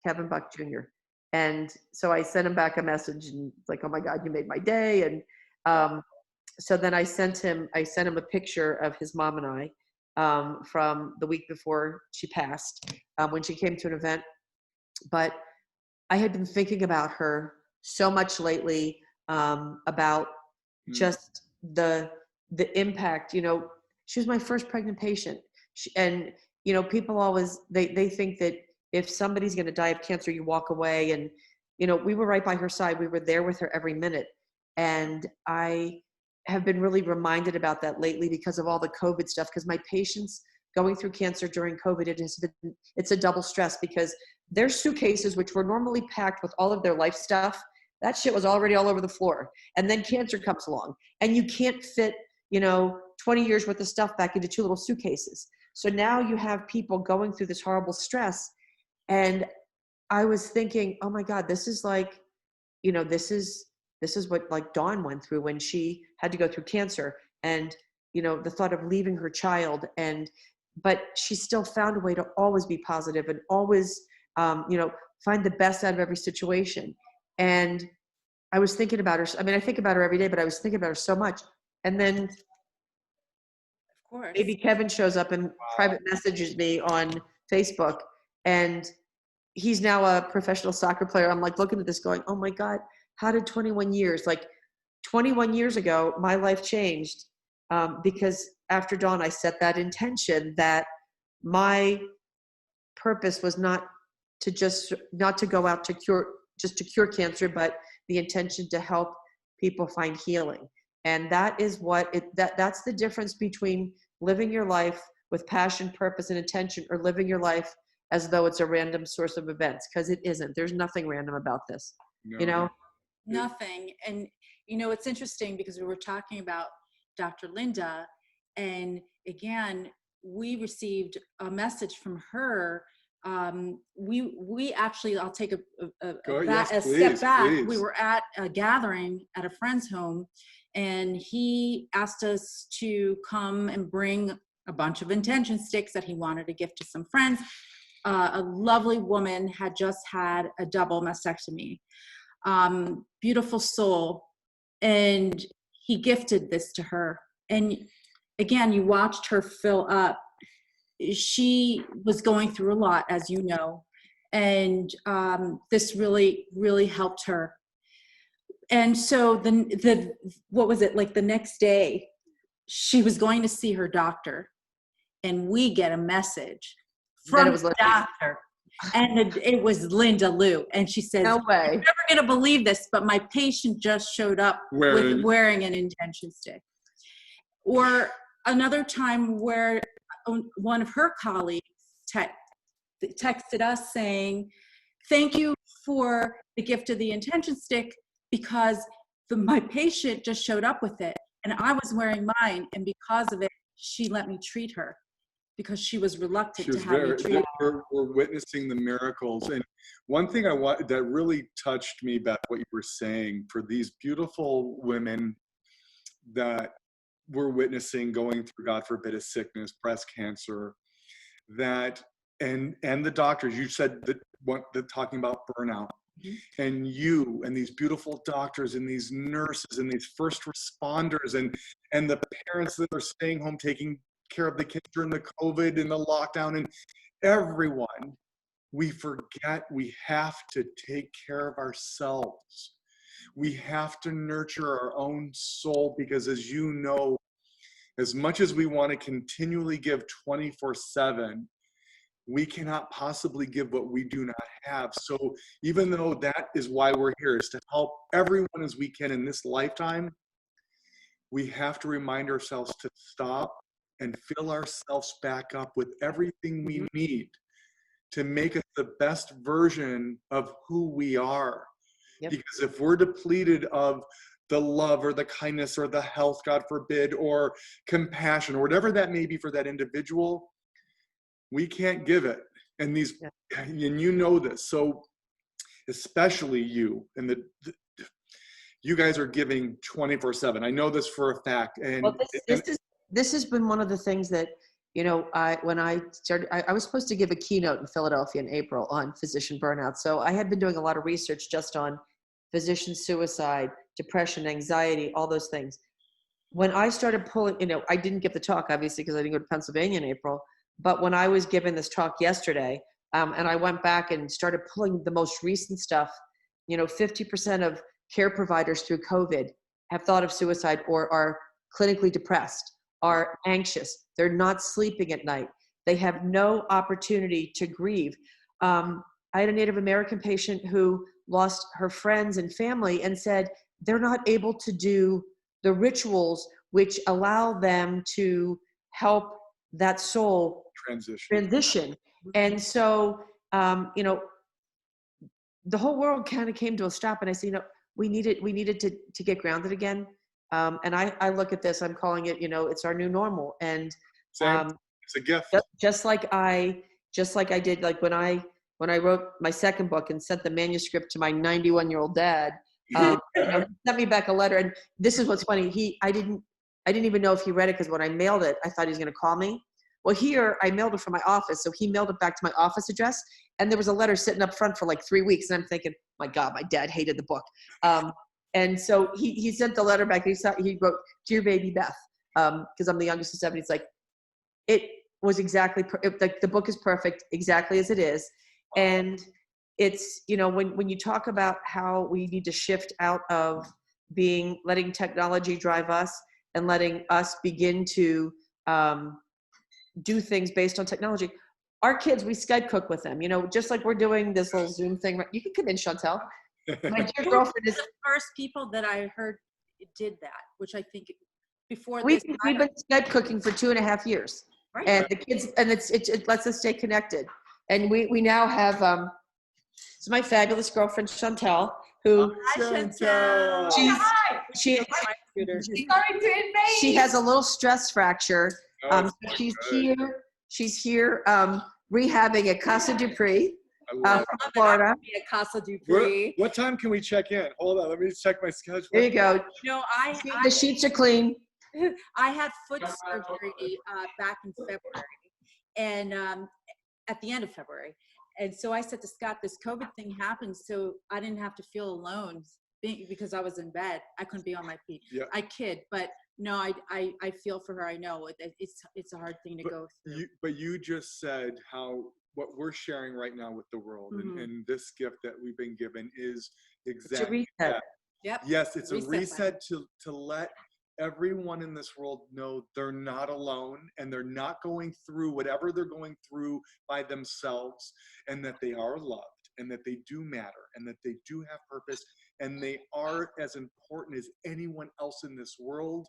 Kevin Buck Jr. And so I sent him back a message, and like, oh my God, you made my day. And so then I sent him a picture of his mom and I from the week before she passed, when she came to an event. But I had been thinking about her so much lately, about just the impact. You know, she was my first pregnant patient, and you know, people always they think that if somebody's going to die of cancer, you walk away. And you know, we were right by her side. We were there with her every minute, and I have been really reminded about that lately because of all the COVID stuff. Because my patients going through cancer during COVID, it's a double stress, because their suitcases, which were normally packed with all of their life stuff, that shit was already all over the floor. And then cancer comes along, and you can't fit, you know, 20 years worth of stuff back into 2 little suitcases. So now you have people going through this horrible stress. And I was thinking, oh my God, this is like, you know, this is what like Dawn went through when she had to go through cancer. And, you know, the thought of leaving her child, but she still found a way to always be positive and always, you know, find the best out of every situation. And I was thinking about her. I mean, I think about her every day, but I was thinking about her so much. And then Of course. maybe Kevin shows up and private messages me on Facebook, and he's now a professional soccer player. I'm like looking at this going, oh my God, how did 21 years, like 21 years ago, my life changed, because after Dawn, I set that intention that my purpose was not to go out to cure cancer, but the intention to help people find healing. And that is that's the difference between living your life with passion, purpose, and intention, or living your life as though it's a random source of events, because it isn't. There's nothing random about this. No. You know? Nothing. And, you know, it's interesting because we were talking about Dr. Linda, and again, we received a message from her. We actually, I'll take a step back. Please. We were at a gathering at a friend's home, and he asked us to come and bring a bunch of intention sticks that he wanted to gift to some friends. A lovely woman had just had a double mastectomy. Beautiful soul. And he gifted this to her. And again, you watched her fill up. She was going through a lot, as you know, and this really, really helped her. And so what was it, like the next day, she was going to see her doctor, and we get a message from the doctor. And it was Linda Lou. And she says, no way. I'm never going to believe this, but my patient just showed up wearing an intention stick. Or another time where one of her colleagues texted us saying, thank you for the gift of the intention stick, because my patient just showed up with it, and I was wearing mine, and because of it, she let me treat her, because she was reluctant to have me treat her. We're witnessing the miracles. And one thing that really touched me, Beth, what you were saying, for these beautiful women that we're witnessing going through, God forbid, a sickness, breast cancer, and the doctors, you said that talking about burnout, and you and these beautiful doctors and these nurses and these first responders and the parents that are staying home taking care of the kids during the COVID and the lockdown, and everyone, we forget we have to take care of ourselves. We have to nurture our own soul, because as you know, as much as we want to continually give 24/7, we cannot possibly give what we do not have. So even though that is why we're here, is to help everyone as we can in this lifetime, we have to remind ourselves to stop and fill ourselves back up with everything we need to make us the best version of who we are. Yep. Because if we're depleted of the love or the kindness or the health, God forbid, or compassion, or whatever that may be for that individual, we can't give it. And and you know this. So especially you, and you guys are giving 24/7. I know this for a fact. And well, this has been one of the things that, you know, when I started, I was supposed to give a keynote in Philadelphia in April on physician burnout. So I had been doing a lot of research just on physician suicide, depression, anxiety, all those things. when I started pulling, I didn't give the talk, obviously, because I didn't go to Pennsylvania in April. But when I was given this talk yesterday, and I went back and started pulling the most recent stuff, 50% of care providers through COVID have thought of suicide or are clinically depressed, are anxious. They're not sleeping at night. They have no opportunity to grieve. I had a Native American patient who lost her friends and family and said they're not able to do the rituals which allow them to help that soul transition. And so, the whole world kind of came to a stop, and I said, we needed to get grounded again. And I look at this, I'm calling it, it's our new normal. And it's a gift. Just like I did, like when I wrote my second book and sent the manuscript to my 91-year-old dad, he sent me back a letter. And this is what's funny. I didn't even know if he read it, because when I mailed it, I thought he was going to call me. Well, here I mailed it from my office. So he mailed it back to my office address. And there was a letter sitting up front for like 3 weeks. And I'm thinking, my God, my dad hated the book. And so he sent the letter back. He wrote, "Dear baby Beth," because I'm the youngest of 7. It's like, it was exactly, like the book is perfect, exactly as it is. And it's, when you talk about how we need to shift out of letting technology drive us and letting us begin to do things based on technology. Our kids, we Skype cook with them, just like we're doing this little Zoom thing. You can come in, Chantel. My dear girlfriend is the first people that I heard did that, which I think before we've this. been Skype cooking for 2.5 years. Right. And the kids, and it lets us stay connected. And we now have, it's my fabulous girlfriend, Chantel, who she has a little stress fracture. She's here rehabbing at Casa Dupree from Florida. Casa Dupree. What time can we check in? Hold on, let me just check my schedule. There you go. The sheets are clean. I had foot surgery back in February, and at the end of February. And so I said to Scott, this COVID thing happened, so I didn't have to feel alone because I was in bed. I couldn't be on my feet. Yeah. I kid, but no, I feel for her. I know it's a hard thing to go through. But you just said how what we're sharing right now with the world, and this gift that we've been given is exactly that. Yep. Yes, it's a reset to let everyone in this world know they're not alone, and they're not going through whatever they're going through by themselves, and that they are loved, and that they do matter, and that they do have purpose, and they are as important as anyone else in this world.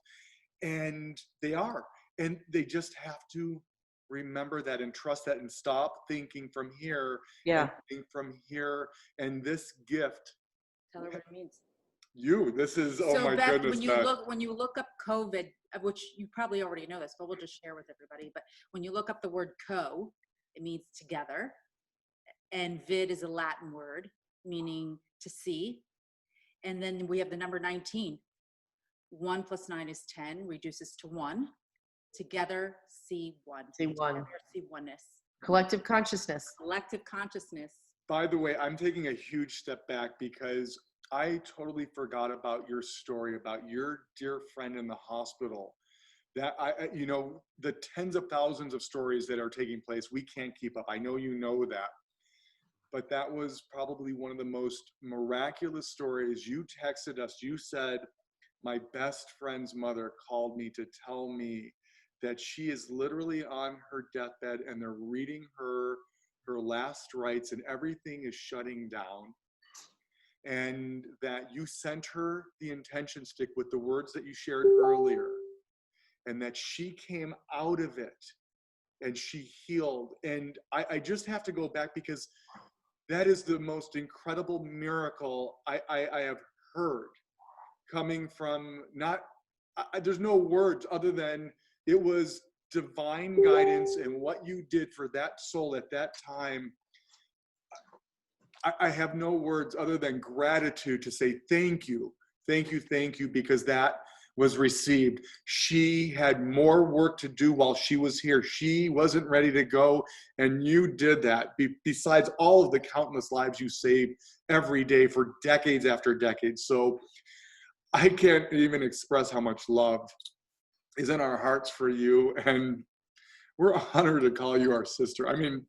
And they are, and they just have to remember that and trust that and stop thinking from here. And think from here. And this gift, tell her what it means. This is, so oh my Beth, goodness. When you look up COVID, which you probably already know this, but we'll just share with everybody. But when you look up the word co, it means together. And vid is a Latin word meaning to see. And then we have the number 19. 1 plus 9 is 10, reduces to 1. Together, see one. See one. Together, see oneness. Collective consciousness. Collective consciousness. By the way, I'm taking a huge step back because I totally forgot about your story about your dear friend in the hospital. That the tens of thousands of stories that are taking place, we can't keep up. I know you know that. But that was probably one of the most miraculous stories. You texted us, you said, my best friend's mother called me to tell me that she is literally on her deathbed and they're reading her last rites and everything is shutting down. And that you sent her the intention stick with the words that you shared earlier. And that she came out of it and she healed. And I just have to go back because that is the most incredible miracle I have heard. Coming from there's no words other than it was divine guidance, and what you did for that soul at that time. I have no words other than gratitude to say thank you, because that was received. She had more work to do while she was here. She wasn't ready to go, and you did that. Besides all of the countless lives you saved every day for decades after decades. So I can't even express how much love is in our hearts for you, and we're honored to call you our sister. I mean,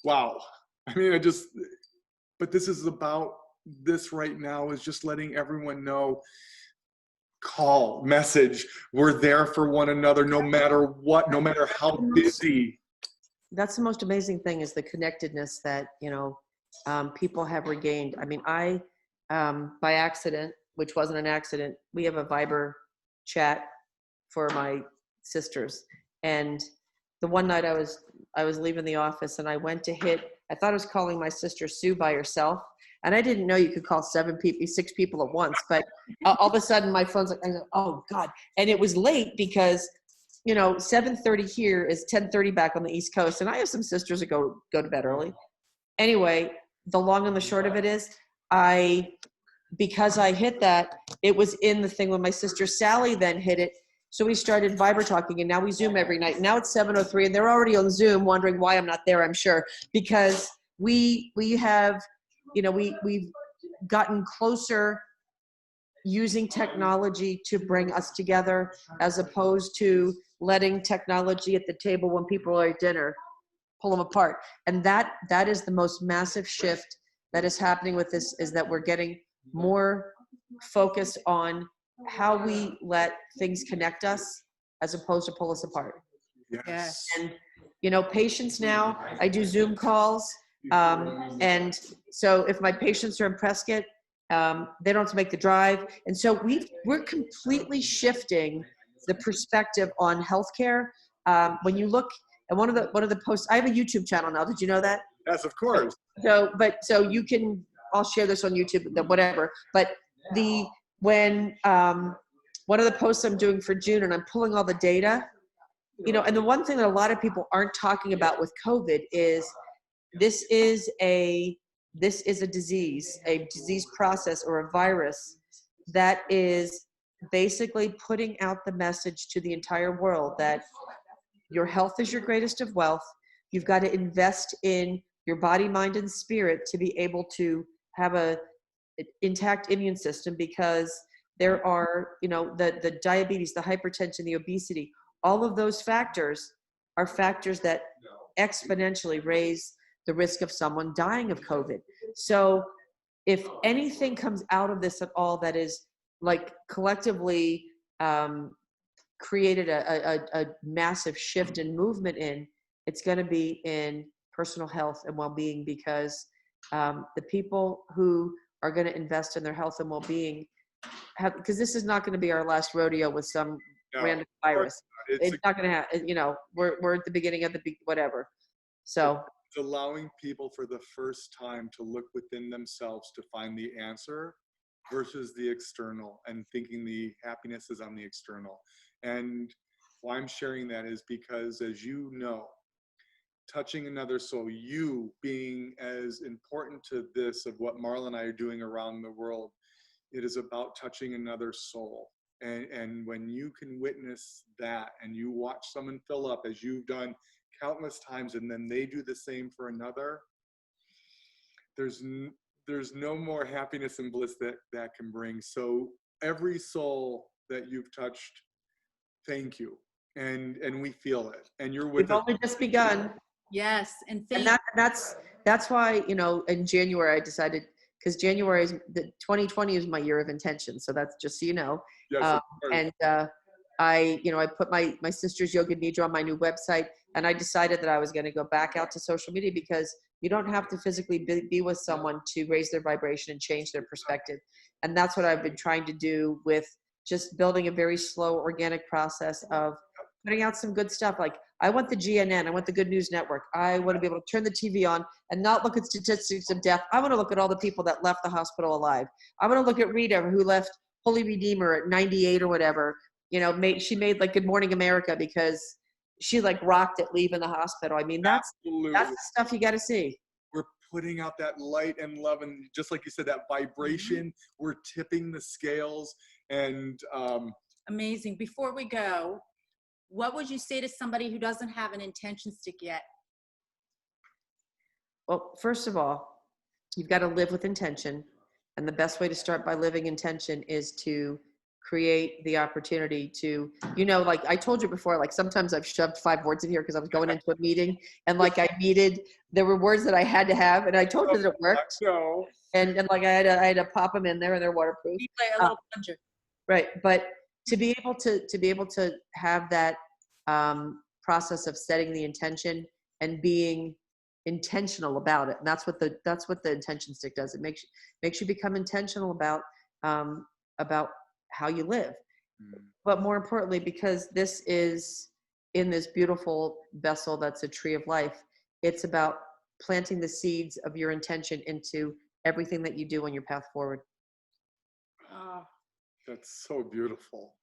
wow. I mean, but this is about this right now, is just letting everyone know, call, message, we're there for one another no matter what, no matter how busy. That's the most amazing thing, is the connectedness that, people have regained. I mean, by accident, which wasn't an accident, we have a Viber chat for my sisters. And the one night I was leaving the office, and I went to I thought I was calling my sister Sue by herself. And I didn't know you could call 6 people at once, but all of a sudden my phone's like, oh God. And it was late because 7:30 here is 10:30 back on the East Coast. And I have some sisters that go to bed early. Anyway, the long and the short of it is, because I hit that, it was in the thing when my sister Sally then hit it. So we started Viber talking, and now we Zoom every night. Now it's 7:03 and they're already on Zoom wondering why I'm not there, I'm sure, because we have, we've gotten closer using technology to bring us together, as opposed to letting technology at the table when people are at dinner pull them apart. And that is the most massive shift that is happening with this, is that we're getting more focused on how we let things connect us as opposed to pull us apart. Yes. And patients now, I do Zoom calls, and so if my patients are in Prescott, they don't have to make the drive. And so we're completely shifting the perspective on healthcare. When you look at one of the posts, I have a YouTube channel now. Did you know that? Yes, of course. So you can, I'll share this on YouTube, whatever. But when one of the posts I'm doing for June, and I'm pulling all the data, and the one thing that a lot of people aren't talking about with COVID is this is a disease process, or a virus that is basically putting out the message to the entire world that your health is your greatest of wealth. You've got to invest in your body, mind, and spirit to be able to have an intact immune system, because there are, the diabetes, the hypertension, the obesity, all of those factors are factors that exponentially raise the risk of someone dying of COVID. So if anything comes out of this at all that is like collectively created a massive shift and movement in, it's going to be in personal health and well-being, because the people who are going to invest in their health and well-being because this is not going to be our last rodeo with some random virus. It's not going to happen. We're at the beginning of whatever. So it's allowing people for the first time to look within themselves to find the answer, versus the external, and thinking the happiness is on the external. And why I'm sharing that is because, as you know, touching another soul, you being as important to this of what Marla and I are doing around the world, it is about touching another soul. And when you can witness that, and you watch someone fill up, as you've done countless times, and then they do the same for another, there's no more happiness and bliss that can bring. So every soul that you've touched, thank you. And we feel it. And you're with we've only just begun. Yes, and that's why, in January I decided, because January is 2020 is my year of intention. So that's just so you know. Yes, and I put my sister's Yoga Nidra on my new website, and I decided that I was going to go back out to social media, because you don't have to physically be with someone to raise their vibration and change their perspective. And that's what I've been trying to do with just building a very slow, organic process of putting out some good stuff. Like, I want the GNN, I want the Good News Network. I want to be able to turn the TV on and not look at statistics of death. I want to look at all the people that left the hospital alive. I want to look at Rita, who left Holy Redeemer at 98 or whatever. She made like Good Morning America because she like rocked it leaving the hospital. I mean, that's the stuff you got to see. We're putting out that light and love, and just like you said, that vibration. We're tipping the scales. And amazing. Before we go, what would you say to somebody who doesn't have an intention stick yet? Well, first of all, you've got to live with intention. And the best way to start by living intention is to create the opportunity to, you know, like I told you before, like sometimes I've shoved 5 words in here because I was going into a meeting and like there were words that I had to have, and I told you that it worked. No. And like I had to pop them in there, and they're waterproof. You play a little plunger. Right, but to be able to have that process of setting the intention and being intentional about it, and that's what the intention stick does. It makes you become intentional about how you live. But more importantly, because this is in this beautiful vessel that's a tree of life, it's about planting the seeds of your intention into everything that you do on your path forward. Oh, That's so beautiful.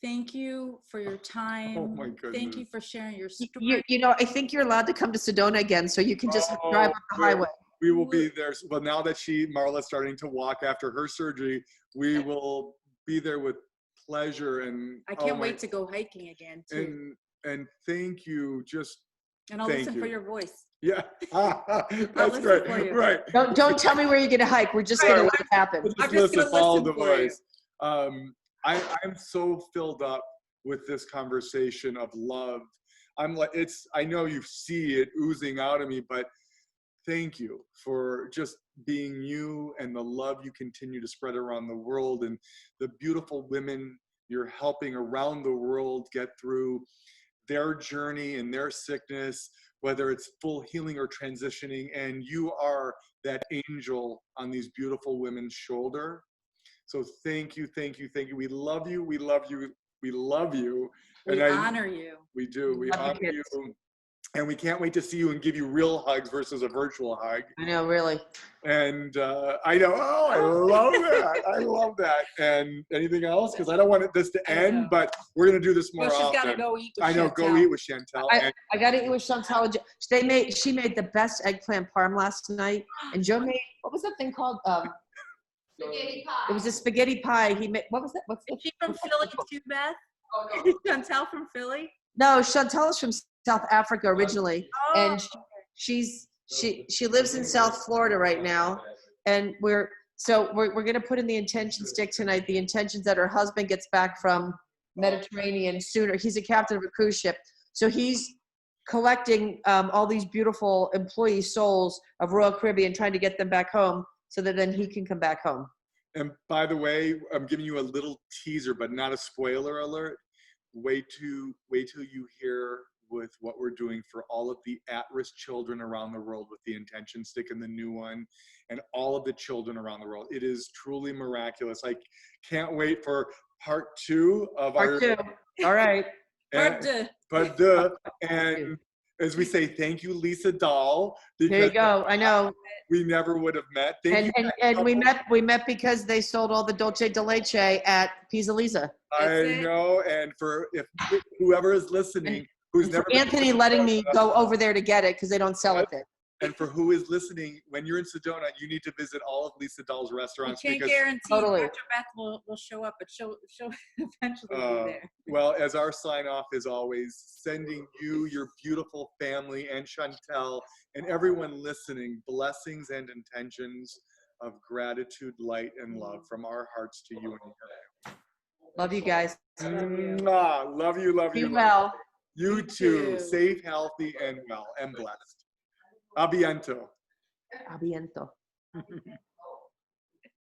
thank you for your time. Oh my goodness. Thank you for sharing your story. You know, I think you're allowed to come to Sedona again, so you can just drive up the highway. We will be there. Well, now that Marla's starting to walk after her surgery, we will be there with pleasure. And I can't wait to go hiking again too. And thank you. And I'll listen for your voice. Yeah, that's listen great. for you. Right. Don't tell me where you're gonna hike. We're just gonna let it happen. Just I'm just listen, gonna follow listen the for you. voice. I'm so filled up with this conversation of love. I know you see it oozing out of me, but thank you for just being you and the love you continue to spread around the world, and the beautiful women you're helping around the world get through their journey and their sickness, whether it's full healing or transitioning, and you are that angel on these beautiful women's shoulder. So thank you, thank you, thank you. We love you, we love you, we love you. We honor you. We do, we honor you. kids. And we can't wait to see you and give you real hugs versus a virtual hug. I know, really. And I know, I love that. I love that. And anything else? Because I don't want this to end, but we're going to do this more Well, she's often. got to go eat with I know, Chantel. go eat with Chantel. I got to eat with Chantal. She made the best eggplant parm last night, and Joe made, what was that thing called? Spaghetti pie. It was a spaghetti pie. He made, what was that? Is she from Philly too, Beth? Oh, no. Chantel from Philly? No, Chantal is from South Africa originally, Oh, and she lives in South Florida right now, and we're gonna put in the intention stick tonight. The intentions that her husband gets back from Mediterranean sooner. He's a captain of a cruise ship, so he's collecting all these beautiful employee souls of Royal Caribbean, trying to get them back home so that then he can come back home. And by the way, I'm giving you a little teaser, but not a spoiler alert. Wait till you hear with what we're doing for all of the at-risk children around the world with the intention stick and the new one, and all of the children around the world. It is truly miraculous. I can't wait for part 2 of Part 2. All right. Part 2. And as we say, thank you, Lisa Dahl. There you go. I know. We never would have met. Thank you. And we met because they sold all the Dolce de Leche at Pisa Lisa. I know, and for whoever is listening, who's never Anthony letting me go over there to get it because they don't sell it there. And for who is listening, when you're in Sedona, you need to visit all of Lisa Dahl's restaurants. We can't guarantee Totally. Dr. Beth will show up, but she'll eventually be there. Well, as our sign off is always, sending you, your beautiful family, and Chantel, and everyone listening, blessings and intentions of gratitude, light, and love from our hearts to you and your. Love you guys. Mwah. Love you, love you. Be well. You too. Safe, healthy, and well, and blessed. A biento. A biento.